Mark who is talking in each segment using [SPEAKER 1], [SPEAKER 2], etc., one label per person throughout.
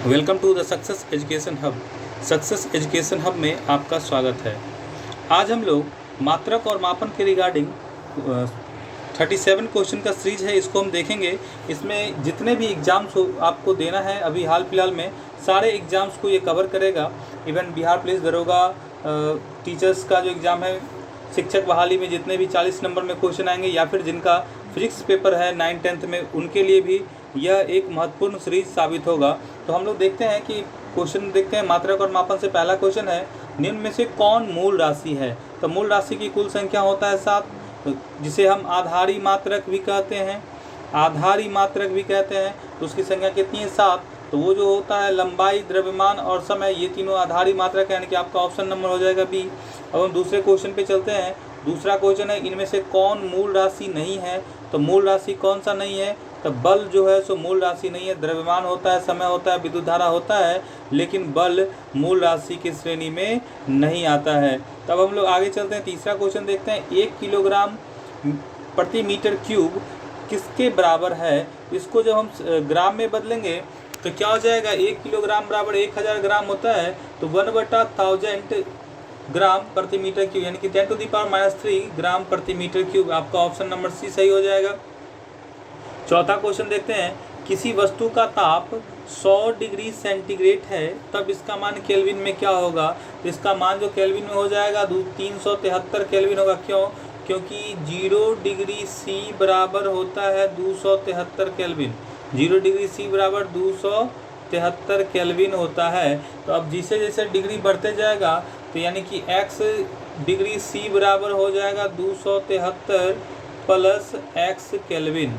[SPEAKER 1] Welcome to the success education hub. Success education hub में आपका स्वागत है। आज हम लोग मात्रक और मापन के रिगार्डिंग 37 क्वेश्चन का सीरीज है, इसको हम देखेंगे। इसमें जितने भी एग्ज़ाम्स आपको देना है अभी हाल फिलहाल में, सारे एग्ज़ाम्स को ये कवर करेगा। इवन बिहार पुलिस, दरोगा, टीचर्स का जो एग्ज़ाम है, शिक्षक बहाली में जितने भी 40 नंबर में क्वेश्चन आएंगे, या फिर जिनका फिजिक्स पेपर है 9th-10th में, उनके लिए भी यह एक महत्वपूर्ण सीरीज साबित होगा। तो हम लोग देखते हैं कि क्वेश्चन देखते हैं मात्रक और मापन से। पहला क्वेश्चन है, निम्न में से कौन मूल राशि है? तो मूल राशि की कुल संख्या होता है 7, जिसे हम आधारी मात्रक भी कहते हैं। आधारी मात्रक भी कहते हैं। तो उसकी संख्या कितनी है? 7। तो वो जो होता है लंबाई, द्रव्यमान और समय, ये तीनों आधारी मात्रक है, यानी कि आपका ऑप्शन नंबर हो जाएगा बी। अब हम दूसरे क्वेश्चन पे चलते हैं। दूसरा क्वेश्चन है, इनमें से कौन मूल राशि नहीं है? तो मूल राशि कौन सा नहीं है? तो बल जो है सो मूल राशि नहीं है। द्रव्यमान होता है, समय होता है, विद्युत धारा होता है, लेकिन बल मूल राशि की श्रेणी में नहीं आता है। तब हम लोग आगे चलते हैं, तीसरा क्वेश्चन देखते हैं। 1 किलोग्राम प्रति मीटर क्यूब किसके बराबर है? इसको जब हम ग्राम में बदलेंगे तो क्या हो जाएगा? 1 किलोग्राम बराबर 1000 ग्राम होता है। तो 1/1000 ग्राम प्रति मीटर क्यूब, यानी कि 10⁻³ ग्राम प्रति मीटर क्यूब। आपका ऑप्शन नंबर सी सही हो जाएगा। चौथा क्वेश्चन देखते हैं। किसी वस्तु का ताप 100 डिग्री सेंटीग्रेड है, तब इसका मान केल्विन में क्या होगा? तो इसका मान जो केल्विन में हो जाएगा 373 केल्विन होगा। क्यों? क्योंकि 0 डिग्री सी बराबर होता है 273 केल्विन। 0 डिग्री सी बराबर 273 केल्विन होता है। तो अब जैसे जैसे डिग्री बढ़ते जाएगा, तो यानी कि x डिग्री सी बराबर हो जाएगा 273 प्लस x केल्विन,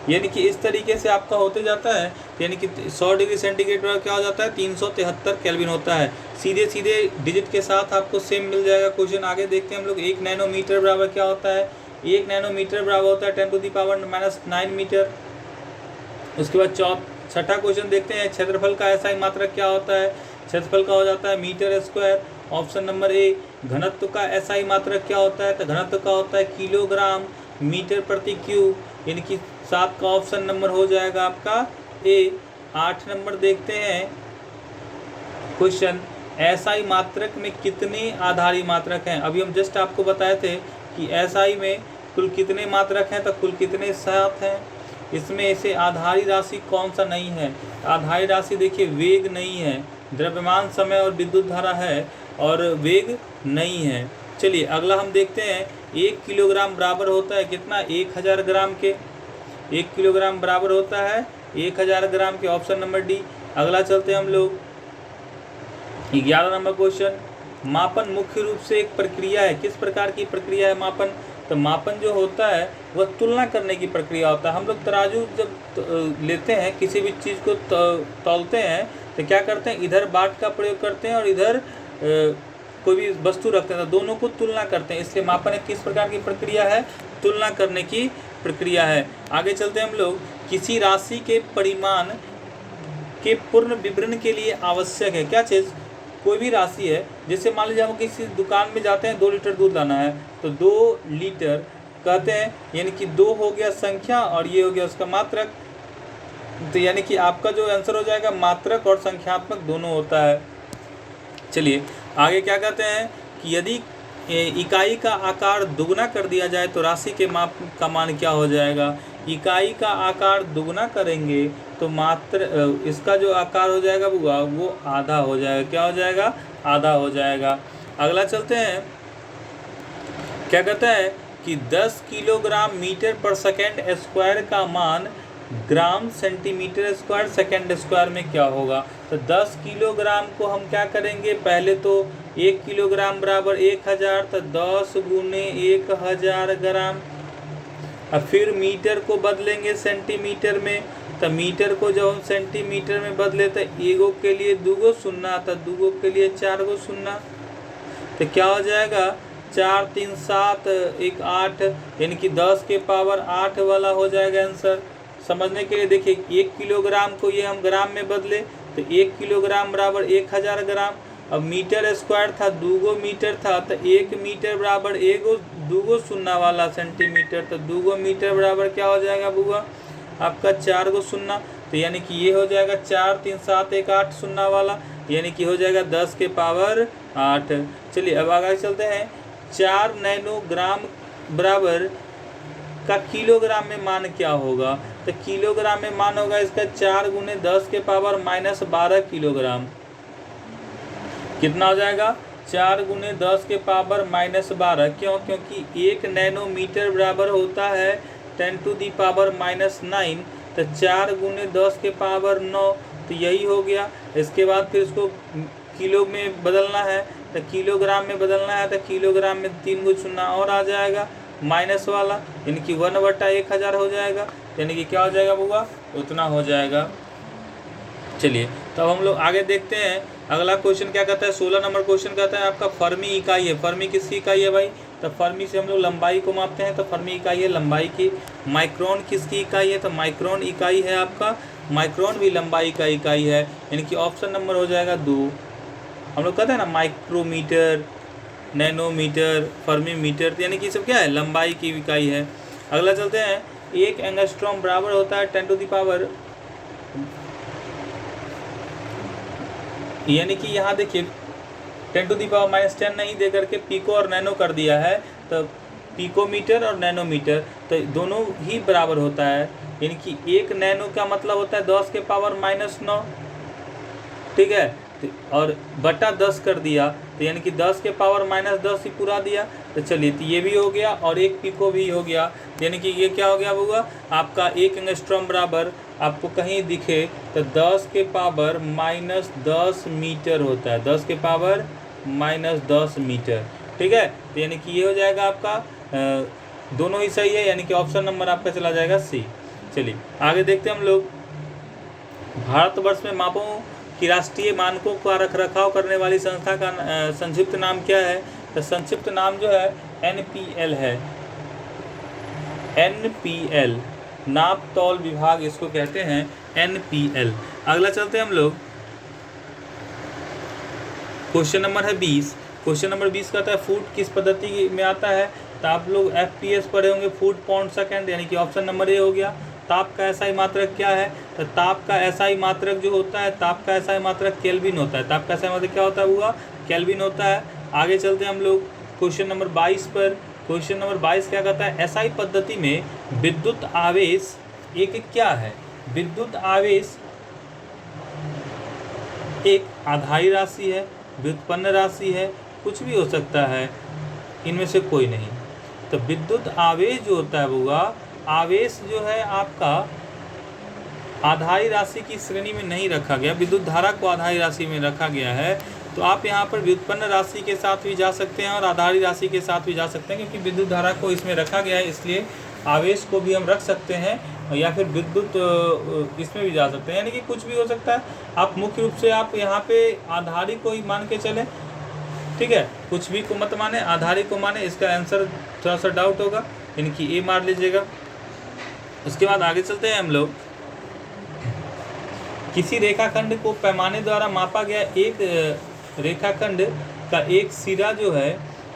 [SPEAKER 1] यानी कि इस तरीके से आपका होते जाता है। यानी कि 100 डिग्री सेंटीग्रेड बराबर क्या हो जाता है? 373 केल्विन होता है। सीधे सीधे डिजिट के साथ आपको सेम मिल जाएगा। क्वेश्चन आगे देखते हैं हम लोग। 1 नैनोमीटर बराबर क्या होता है? 1 नैनोमीटर बराबर होता है 10⁻⁻9 मीटर। उसके बाद छठा क्वेश्चन देखते हैं। क्षेत्रफल का ऐसा ही मात्रक क्या होता है? क्षेत्रफल का हो जाता है metre square. Option number A. घनत्व का ऐसा ही मात्रक क्या होता है? तो घनत्व का होता है किलोग्राम मीटर प्रति क्यूब, यानी कि 7 का ऑप्शन नंबर हो जाएगा आपका ए। 8 नंबर देखते हैं क्वेश्चन। एसआई मात्रक में कितने आधारी मात्रक हैं? अभी हम जस्ट आपको बताए थे कि एसआई में कुल कितने मात्रक हैं, तो कुल कितने 7 हैं। इसमें से आधारी राशि कौन सा नहीं है? आधारी राशि देखिए, वेग नहीं है, द्रव्यमान, समय और विद्युत धारा है, और वेग नहीं है। चलिए अगला हम देखते हैं। 1 किलोग्राम बराबर होता है कितना? 1000 ग्राम के। 1 किलोग्राम बराबर होता है 1000 ग्राम के। Option number D. अगला चलते हैं हम लोग 11 नंबर क्वेश्चन। मापन मुख्य रूप से एक प्रक्रिया है। किस प्रकार की प्रक्रिया है मापन? तो मापन जो होता है वह तुलना करने की प्रक्रिया होता है। हम लोग तराजू जब लेते हैं, किसी भी चीज़ को तौलते हैं, तो क्या करते हैं? इधर बाट का प्रयोग करते हैं और इधर कोई भी वस्तु रखते हैं, तो दोनों को तुलना करते हैं। इसलिए मापन एक किस प्रकार की प्रक्रिया है? तुलना करने की प्रक्रिया है। आगे चलते हैं हम लोग। किसी राशि के परिमाण के पूर्ण विवरण के लिए आवश्यक है क्या चीज़? कोई भी राशि है, जैसे मान लीजिए हम किसी दुकान में जाते हैं, 2 लीटर दूध लाना है, तो 2 लीटर कहते हैं, यानी कि 2 हो गया संख्या और ये हो गया उसका मात्रक। तो यानी कि आपका जो आंसर हो जाएगा मात्रक और संख्यात्मक दोनों होता है। चलिए आगे क्या कहते हैं कि यदि इकाई का आकार दुगना कर दिया जाए तो राशि के माप का मान क्या हो जाएगा? इकाई का आकार दुगना करेंगे तो इसका जो आकार हो जाएगा वो आधा हो जाएगा। क्या हो जाएगा? आधा हो जाएगा। अगला चलते हैं। क्या कहता है कि 10 किलोग्राम मीटर पर सेकेंड स्क्वायर का मान gram centimetre square second square में क्या होगा? तो 10 किलोग्राम को हम क्या करेंगे? पहले तो 1 किलोग्राम बराबर 1000, तो 10 गुने 1000 ग्राम। अब फिर मीटर को बदलेंगे सेंटीमीटर में, तो मीटर को जब हम सेंटीमीटर में बदले तो 1 के लिए 2 शून्य, तो 2 के लिए 4 शून्य, तो क्या हो जाएगा? 4 3 7 1 8, यानी कि 10 के पावर 8 वाला हो जाएगा आंसर। समझने के लिए देखिए, 1 किलोग्राम को ये हम ग्राम में बदले, तो 1 किलोग्राम बराबर 1000 ग्राम। अब मीटर स्क्वायर था, 2 मीटर था, तो 1 मीटर बराबर 2 शून्य वाला सेंटीमीटर, तो 2 मीटर बराबर क्या हो जाएगा बुआ? आपका 4 शून्य। तो यानी कि ये हो जाएगा 4 3 7 1 8 शून्य वाला, यानी कि हो जाएगा 10 के पावर 8। चलिए अब आगे चलते हैं। 4 नैनोग्राम बराबर का किलोग्राम में मान क्या होगा? तो किलोग्राम में मान होगा इसका 4 गुने 10 के पावर माइनस 12 किलोग्राम। कितना हो जाएगा? 4 गुने 10 के पावर माइनस 12। क्यों? क्योंकि 1 नैनोमीटर बराबर होता है 10 टू दी पावर माइनस 9। तो 4 गुने 10 के पावर 9, तो यही हो गया। इसके बाद फिर इसको किलो में बदलना है, तो किलोग्राम में बदलना है, तो किलोग्राम में 3 गुना शून्य और आ जाएगा माइनस वाला, यानी कि 1/1000 हो जाएगा। यानी कि क्या हो जाएगा बुआ? उतना हो जाएगा। चलिए तो अब हम लोग आगे देखते हैं। अगला क्वेश्चन क्या कहता है? 16 नंबर क्वेश्चन कहता है आपका फर्मी इकाई है। फर्मी किसकी इकाई है भाई? तो फर्मी से हम लोग लंबाई को मापते हैं, तो फर्मी इकाई है लंबाई की। माइक्रोन किसकी इकाई है? तो माइक्रोन इकाई है आपका, माइक्रोन भी लंबाई का इकाई है, यानी कि ऑप्शन नंबर हो जाएगा 2। हम लोग कहते हैं ना माइक्रोमीटर, नैनोमीटर, फर्मीमीटर, यानी कि सब क्या है? लंबाई की इकाई है। अगला चलते हैं। 1 एंगस्ट्रॉम बराबर होता है 10 टू दी पावर, यानी कि यहाँ देखिए 10 टू दी पावर माइनस 10 नहीं दे करके पिको और नैनो कर दिया है, तो पिकोमीटर और नैनोमीटर तो दोनों ही बराबर होता है। यानी कि 1 नैनो का मतलब होता है 10 के पावर माइनस 9, ठीक है, और बटा 10 कर दिया, तो यानी कि 10 के पावर माइनस 10 ही पूरा दिया। तो चलिए तो ये भी हो गया और 1 पिको भी हो गया, यानी कि ये क्या हो गया होगा आपका 1 एंगस्ट्रॉम बराबर, आपको कहीं दिखे तो 10 के पावर माइनस 10 मीटर होता है, 10 के पावर माइनस 10 मीटर, ठीक है। तो यानी कि ये हो जाएगा आपका दोनों ही सही है, यानी कि ऑप्शन नंबर आपका चला जाएगा सी। चलिए आगे देखते हैं हम लोग। भारतवर्ष में मापों कि राष्ट्रीय मानकों का रखरखाव करने वाली संस्था का संक्षिप्त नाम क्या है? तो संक्षिप्त नाम जो है NPL है, NPL, नाप तौल विभाग इसको कहते हैं, NPL। अगला चलते हैं हम लोग। क्वेश्चन नंबर है 20। क्वेश्चन नंबर 20 कहता है फुट किस पद्धति में आता है? तो आप लोग FPS पढ़े होंगे, फुट पाउंड सेकंड, यानी कि ऑप्शन नंबर ए हो गया। ताप का SI मात्रक क्या है? तो ताप का SI मात्रक जो होता है, ताप का SI मात्रक केल्विन होता है। ताप का SI मात्रक क्या होता है हुआ? केल्विन होता है। आगे चलते हैं हम लोग क्वेश्चन नंबर 22 पर। क्वेश्चन नंबर 22 क्या कहता है? SI पद्धति में विद्युत आवेश एक क्या है? विद्युत आवेश एक आधारी राशि है, व्युत्पन्न राशि है, कुछ भी हो सकता है, इनमें से कोई नहीं। तो विद्युत आवेश जो होता है वो आवेश जो है आपका आधारी राशि की श्रेणी में नहीं रखा गया, विद्युत धारा को आधारी राशि में रखा गया है। तो आप यहाँ पर व्युत्पन्न राशि के साथ भी जा सकते हैं और आधारी राशि के साथ भी जा सकते हैं, क्योंकि विद्युत धारा को इसमें रखा गया है, इसलिए आवेश को भी हम रख सकते हैं, या फिर विद्युत इसमें भी जा सकते हैं, यानी कि कुछ भी हो सकता है। आप मुख्य रूप से आप यहाँ पे आधारी को ही मान के चलें, ठीक है, कुछ भी को मत माने, आधारी को माने। इसका आंसर थोड़ा सा डाउट होगा, यानी कि ए मार लीजिएगा। उसके बाद आगे चलते हैं हम लोग। किसी रेखाखंड को पैमाने द्वारा मापा गया एक रेखाखंड का एक सिरा जो है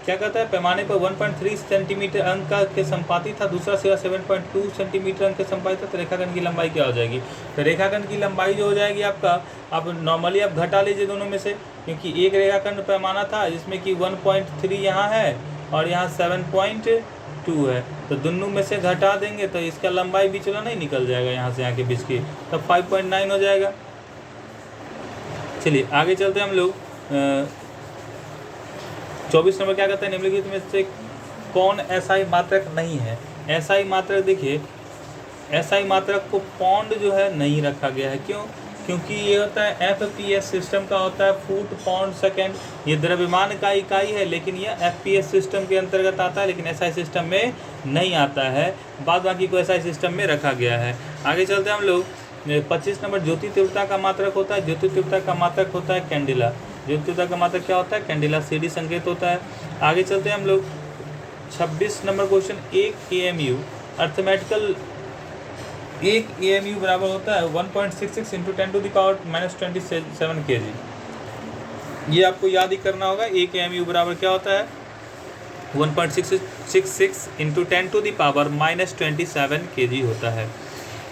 [SPEAKER 1] क्या कहता है? पैमाने पर 1.3 सेंटीमीटर अंक के संपातित था, दूसरा सिरा 7.2 सेंटीमीटर अंक के संपातित था, तो रेखाखंड की लंबाई क्या हो जाएगी? तो रेखाखंड की लंबाई जो हो जाएगी आपका, आप नॉर्मली आप घटा लीजिए दोनों में से, क्योंकि एक रेखाखंड पैमाना था जिसमें कि 1.3 यहाँ है और यहाँ 7.2 है, तो दोनों में से घटा देंगे तो इसका लंबाई बीच वाला नहीं निकल जाएगा, यहाँ से यहाँ के बीच की, तब 5.9 हो जाएगा। चलिए आगे चलते हैं हम लोग। 24 नंबर क्या कहते हैं? निम्नलिखित में से कौन SI मात्रक नहीं है? SI मात्रक देखिए, SI मात्रक को पौंड जो है नहीं रखा गया है। क्यों? क्योंकि ये होता है FPS सिस्टम का होता है, फुट पाउंड सेकंड, ये द्रव्यमान का इकाई है, लेकिन ये FPS सिस्टम के अंतर्गत आता है, लेकिन SI सिस्टम में नहीं आता है। बाद बाकी को SI सिस्टम में रखा गया है। आगे चलते हैं हम लोग। 25 नंबर ज्योति तीव्रता का मात्रक होता है, ज्योति तीव्रता का मात्रक होता है कैंडिला। ज्योति तीव्रता का मात्रक क्या होता है? कैंडिला। CD संकेत होता है। आगे चलते हैं हम लोग। 26 नंबर क्वेश्चन, एक AMU अर्थमेटिकल, एक AMU बराबर होता है 1.66 into 10 to the power -27 kg। ये आपको याद ही करना होगा। एक AMU बराबर क्या होता है? 1.66 into 10 to the power -27 kg होता है।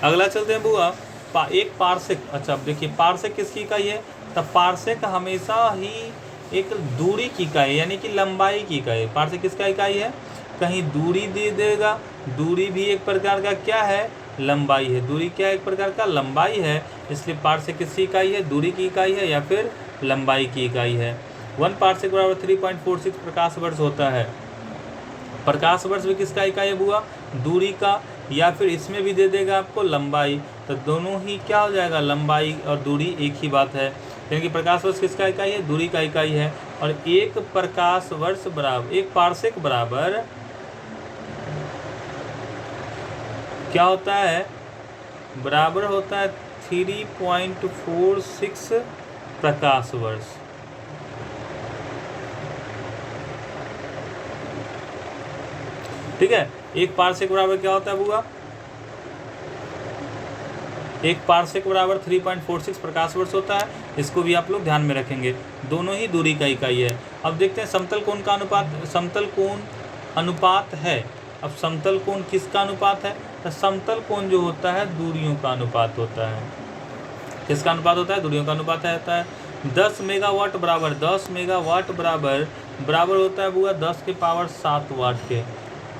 [SPEAKER 1] अगला चलते हैं बुआ। एक पार्सेक, अच्छा अब देखिए पार्सेक किसकी इकाई है, तब पार्सेक हमेशा ही एक दूरी की इकाई यानी कि लंबाई की इकाई। पार्सेक किसका इकाई है, कहीं दूरी दे देगा, दूरी भी एक प्रकार का क्या है, लंबाई है। दूरी क्या है, एक प्रकार का लंबाई है, इसलिए पार्सेक किसकी इकाई है, दूरी की इकाई है या फिर लंबाई की इकाई है। 1 पार्सेक बराबर 3.46 प्रकाश वर्ष होता है। प्रकाश वर्ष भी किसका इकाई है बुआ, दूरी का, या फिर इसमें भी दे देगा आपको लंबाई, तो दोनों ही क्या हो जाएगा, लंबाई और दूरी एक ही बात है। यानी कि प्रकाश वर्ष किसका इकाई है, दूरी का इकाई है। और एक प्रकाश वर्ष बराबर, एक पार्सेक बराबर क्या होता है, बराबर होता है 3.46 प्रकाश वर्ष। ठीक है, एक पार्सेक बराबर क्या होता है बुआ, एक पार्सेक बराबर 3.46 प्रकाश वर्ष होता है। इसको भी आप लोग ध्यान में रखेंगे, दोनों ही दूरी का इकाई है। अब देखते हैं समतल कोण का अनुपात, समतल कोण अनुपात है। अब समतल कोण किसका अनुपात है, तो समतल कोण जो होता है दूरियों का अनुपात होता है। किसका अनुपात होता है, दूरियों का अनुपात होता है। 10 मेगावाट बराबर 10 मेगावाट बराबर होता है बुआ 10 के पावर 7 वाट के,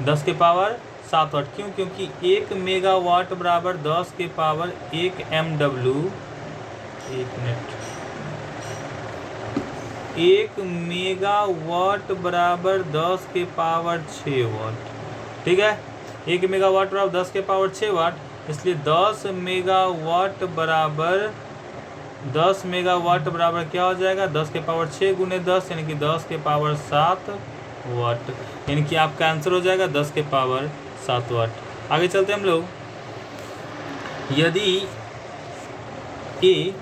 [SPEAKER 1] 10 के पावर 7 वाट। क्यों, क्योंकि 1 मेगावाट बराबर 10 के पावर 1 MW, 1 मेगावाट बराबर 10 के पावर 6 वाट। ठीक है, 1 मेगावाट बराबर 10 के पावर 6 वाट, इसलिए 10 मेगावाट बराबर क्या हो जाएगा, 10 के पावर 6 गुने 10 यानी कि 10 के पावर 7 वाट, यानी कि आपका आंसर हो जाएगा 10 के पावर 7 वाट। आगे चलते हैं हम लोग। यदि ए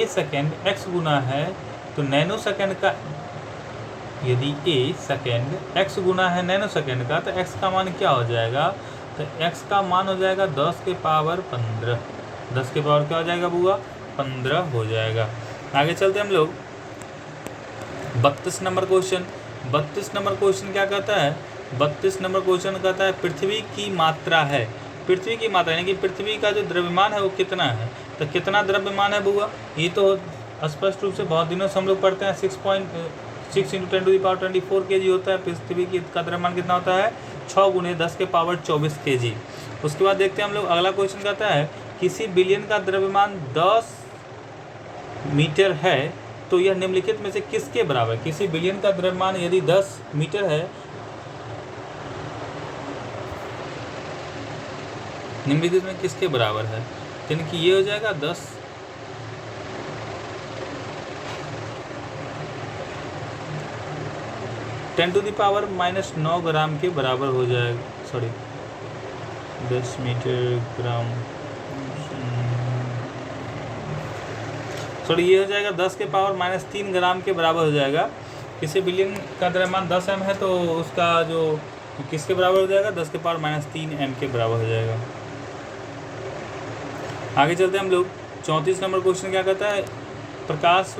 [SPEAKER 1] सेकेंड x गुना है तो नैनो सेकेंड का, यदि a सेकेंड x गुना है नैनो सेकेंड का, तो x का मान क्या हो जाएगा, तो x का मान हो जाएगा 10 के पावर 15। 10 के पावर क्या हो जाएगा बुआ, 15 हो जाएगा। आगे चलते हम लोग 32 नंबर क्वेश्चन। 32 नंबर क्वेश्चन क्या कहता है, 32 नंबर क्वेश्चन कहता है पृथ्वी की मात्रा है। पृथ्वी की मात्रा यानी कि पृथ्वी का जो द्रव्यमान है वो कितना है, तो कितना द्रव्यमान है बुआ, ये तो स्पष्ट रूप से बहुत दिनों से हम लोग पढ़ते हैं। 6.6 × 10⁻24 kg होता है पृथ्वी की का द्रव्यमान। कितना होता है, 6 × 10 के पावर 24 kg। उसके बाद देखते हैं हम लोग अगला क्वेश्चन कहता है किसी बिलियन का द्रव्यमान 10 मीटर है तो यह निम्नलिखित में से किसके बराबर। किसी बिलियन का द्रव्यमान यदि 10 मीटर है, निम्नलिखित में किसके बराबर है, यानी कि ये हो जाएगा 10 10⁻⁻9 ग्राम के बराबर हो जाएगा। सॉरी 10 मीटर ग्राम, सॉरी ये हो जाएगा 10 के पावर -3 ग्राम के बराबर हो जाएगा। किसी बिलियन का द्रव्यमान 10 m है तो उसका जो किसके बराबर हो जाएगा, 10 के पावर -3 m के बराबर हो जाएगा। आगे चलते हैं हम लोग 34 नंबर क्वेश्चन क्या कहता है, प्रकाश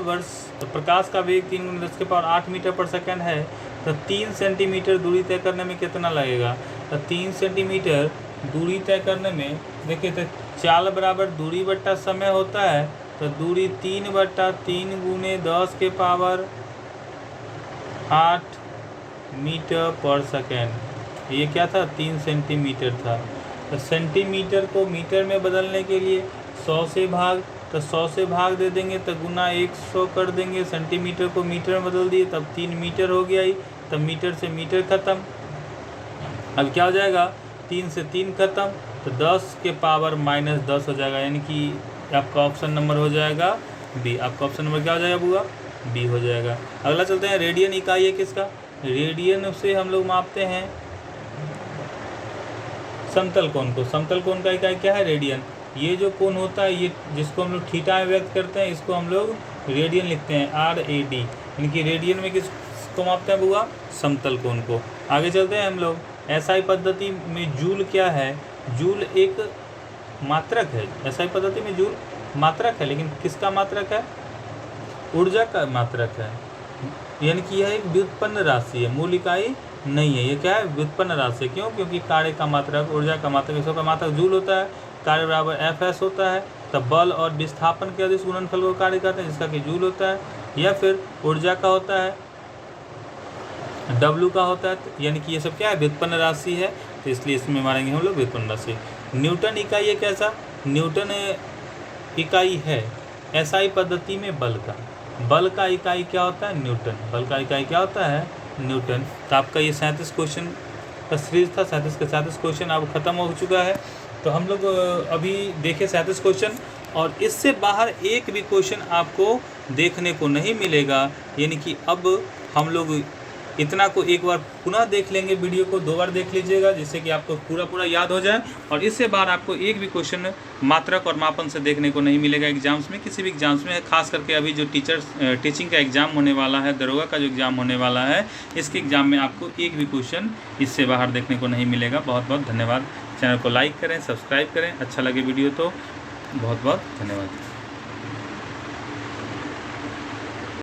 [SPEAKER 1] का वेग 3 × 10 के पावर 8 मीटर पर सेकंड है, तो 3 सेंटीमीटर दूरी तय करने में कितना लगेगा। तो 3 सेंटीमीटर दूरी तय करने में देखिए, तो चाल बराबर दूरी बट्टा समय होता है, तो दूरी 3/3 गुने 10 के पावर 8 मीटर पर सेकेंड। ये क्या था, 3 सेंटीमीटर था। तो सेंटीमीटर को मीटर में बदलने के लिए 100 से भाग, तो 100 से भाग दे देंगे तो गुना 100 कर देंगे। सेंटीमीटर को मीटर में बदल दिए तब 3 मीटर हो गया ही, तब मीटर से मीटर ख़त्म। अब क्या हो जाएगा, 3 से 3 ख़त्म, तो 10 के पावर -10 हो जाएगा, यानी कि आपका ऑप्शन नंबर हो जाएगा बी। आपका ऑप्शन नंबर क्या हो जाएगा बुआ, बी हो जाएगा। अगला चलते हैं, रेडियन इकाई है किसका, रेडियन से हम लोग मापते हैं समतल कोण को। समतल कोण का इकाई क्या है, रेडियन। ये जो कोण होता है, ये जिसको हम लोग थीटा में व्यक्त करते हैं, इसको हम लोग रेडियन लिखते हैं, RAD, यानी कि रेडियन में किसको मापते हैं बुआ, समतल कोण को। आगे चलते हैं हम लोग, SI पद्धति में जूल क्या है, जूल एक मात्रक है। SI पद्धति में जूल मात्रक है, लेकिन किसका मात्रक है, ऊर्जा का मात्रक है, यानी कि यह एक व्युत्पन्न राशि है। मूल इकाई नहीं है। ये क्या है? व्युत्पन्न राशि। क्यों? क्योंकि कार्य का मात्रक, ऊर्जा का मात्रक, इसका का मात्रक जूल होता है, कार्य बराबर Fs होता है। तब बल और विस्थापन के अदिश गुणनफल को कार्य कहते हैं, जिसका कि जूल होता है। या फिर ऊर्जा का होता है, W का होता है, यानी कि ये सब क्या है? व्युत्पन्न राशि है, तो इसलिए इसमें मारेंगे हम लोग व्युत्पन्न राशि। न्यूटन इकाई है कैसा? न्यूटन इकाई है एसआई पद्धति में बल का। बल का इकाई क्या होता है? न्यूटन। बल का इकाई क्या होता है? न्यूटन। तो आपका ये 37 क्वेश्चन का सीरीज था। 37 का 37 क्वेश्चन अब खत्म हो चुका है। तो हम लोग अभी देखें 37 क्वेश्चन, और इससे बाहर एक भी क्वेश्चन आपको देखने को नहीं मिलेगा। यानी कि अब हम लोग इतना को एक बार पुनः देख लेंगे, वीडियो को 2 बार देख लीजिएगा, जिससे कि आपको पूरा याद हो जाए। और इससे बाहर आपको एक भी क्वेश्चन मात्रक और मापन से देखने को नहीं मिलेगा एग्जाम्स में, किसी भी एग्जाम्स में। खास करके अभी जो टीचिंग का एग्ज़ाम होने वाला है, दरोगा का जो एग्ज़ाम होने वाला है, इसके एग्ज़ाम में आपको एक भी क्वेश्चन इससे बाहर देखने को नहीं मिलेगा। बहुत बहुत धन्यवाद। चैनल को लाइक करें, सब्सक्राइब करें। अच्छा लगे वीडियो तो बहुत बहुत धन्यवाद।